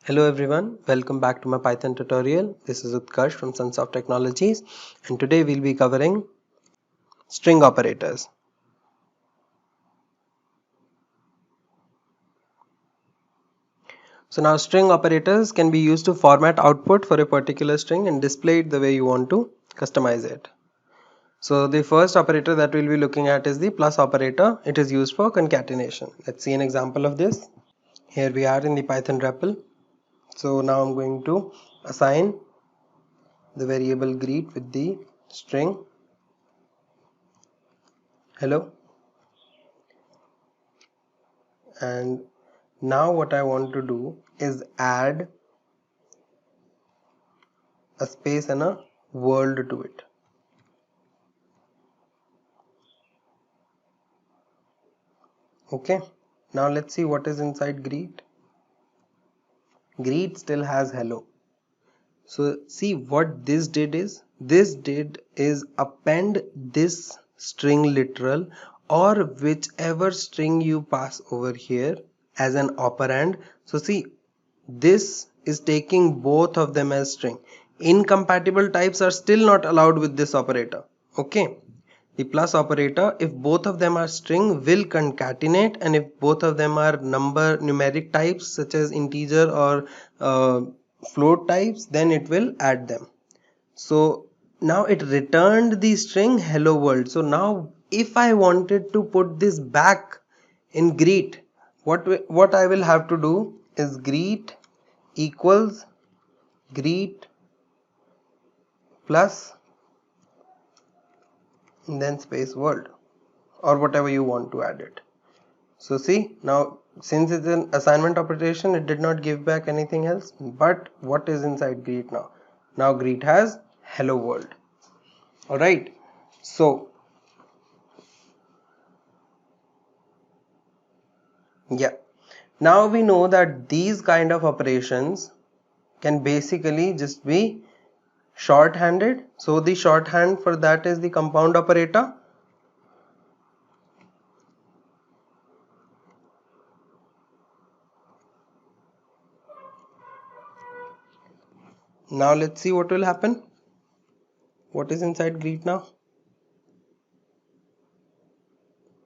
Hello everyone, welcome back to my Python tutorial. This is Utkarsh from Sunsoft Technologies, and today we'll be covering string operators. So now string operators can be used to format output for a particular string and display it the way you want to customize it. So the first operator that we'll be looking at is the plus operator. It is used for concatenation. Let's see an example of this. Here we are in the Python REPL. So now I'm going to assign the variable greet with the string hello, and now what I want to do is add a space and a world to it. Okay, now let's see what is inside greet. Greet still has hello. So see what this did is append this string literal or whichever string you pass over here as an operand. So see, this is taking both of them as string. Incompatible types are still not allowed with this operator. Okay, the plus operator, if both of them are string, will concatenate, and if both of them are numeric types such as integer or float types, then it will add them. So now it returned the string hello world. So now if I wanted to put this back in greet, what I will have to do is greet equals greet plus and then space world, or whatever you want to add it. So see, now since it's an assignment operation, it did not give back anything else. But what is inside greet now? Now greet has hello world. Alright, so yeah, now we know that these kind of operations can basically just be shorthanded. So the shorthand for that is the compound operator. Now let's see what will happen. What is inside greet now?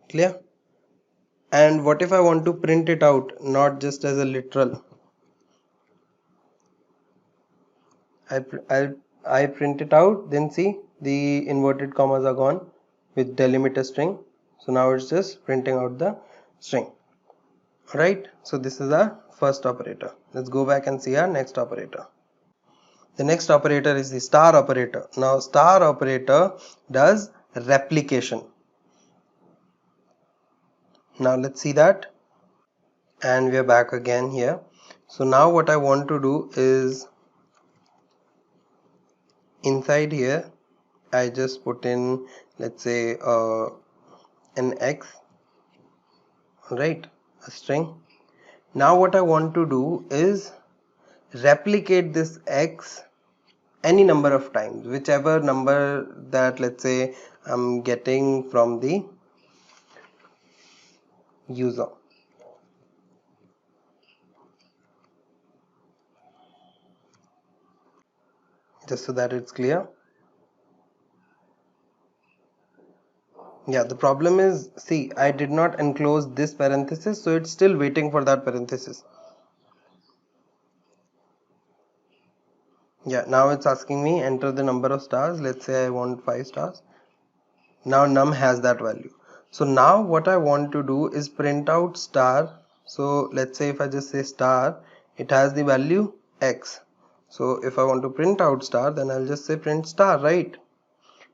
Clear? And what if I want to print it out, not just as a literal? I print it out, then see the inverted commas are gone with delimiter string. So now it's just printing out the string. Alright, so this is our first operator. Let's go back and see our next operator. The next operator is the star operator. Now star operator does replication. Now let's see that. And we are back again here. So now what I want to do is inside here I just put in, let's say, an x, right, a string. Now what I want to do is replicate this x any number of times, whichever number that, let's say, I'm getting from the user. Just so that it's clear. Yeah, the problem is, see, I did not enclose this parenthesis, so it's still waiting for that parenthesis. Yeah, now it's asking me enter the number of stars. Let's say I want 5 stars. Now num has that value. So now what I want to do is print out star. So let's say if I just say star, it has the value x. So if I want to print out star, then I'll just say print star, right?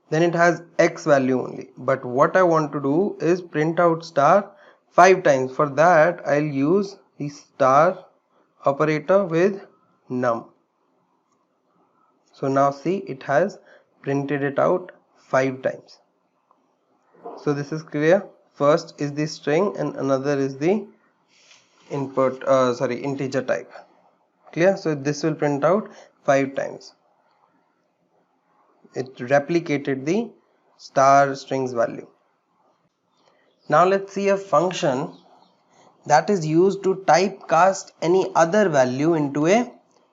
Then it has x value only. But what I want to do is print out star 5 times. For that I'll use the star operator with num. So now see, it has printed it out 5 times. So this is clear. First is the string and another is the integer type. Clear? So this will print out 5 times. It replicated the star strings value. Now let's see a function that is used to typecast any other value into a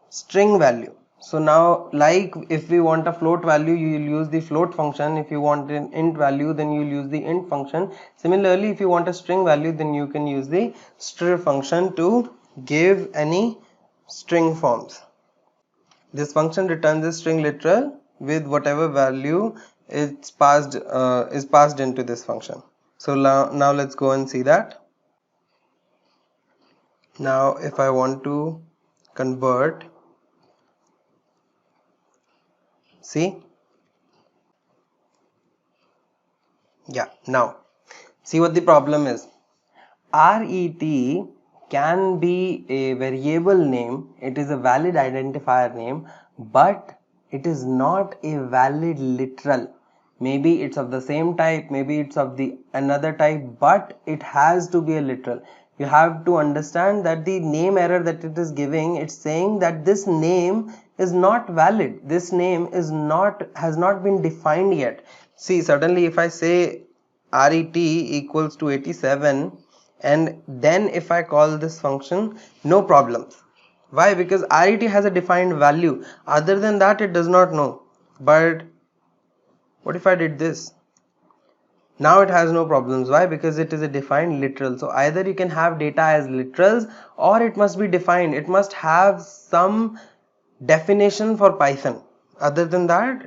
string value. So now, like if we want a float value, you will use the float function. If you want an int value, then you will use the int function. Similarly, if you want a string value, then you can use the str function to give any string forms. This function returns a string literal with whatever value is passed into this function. So now let's go and see that. Now if I want to convert, see, yeah, now see what the problem is. RET can be a variable name, it is a valid identifier name, but it is not a valid literal. Maybe it's of the same type, maybe it's of the another type, but it has to be a literal. You have to understand that the name error that it is giving, it's saying that this name is not valid, this name has not been defined yet. See, suddenly if I say RET equals to 87, and then if I call this function, no problems. Why? Because RET has a defined value. Other than that, it does not know. But what if I did this? Now it has no problems. Why? Because it is a defined literal. So either you can have data as literals, or it must be defined. It must have some definition for Python. Other than that,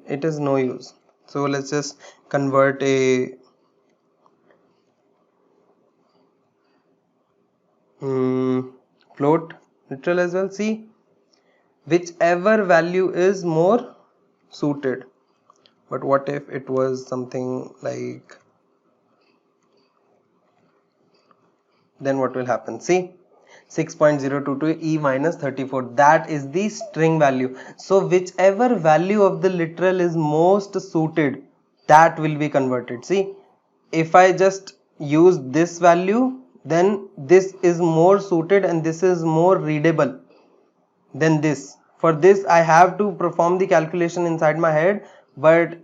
it is no use. So let's just convert a float literal as well. See, whichever value is more suited. But what if it was something like, then what will happen? See, 6.022 e minus 34, that is the string value. So whichever value of the literal is most suited, that will be converted. See, if I just use this value, then this is more suited and this is more readable than this. For this I have to perform the calculation inside my head, but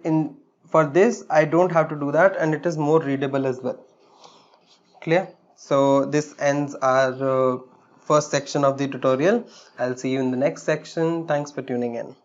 for this I don't have to do that, and it is more readable as well. Clear? So this ends our first section of the tutorial. I'll see you in the next section. Thanks for tuning in.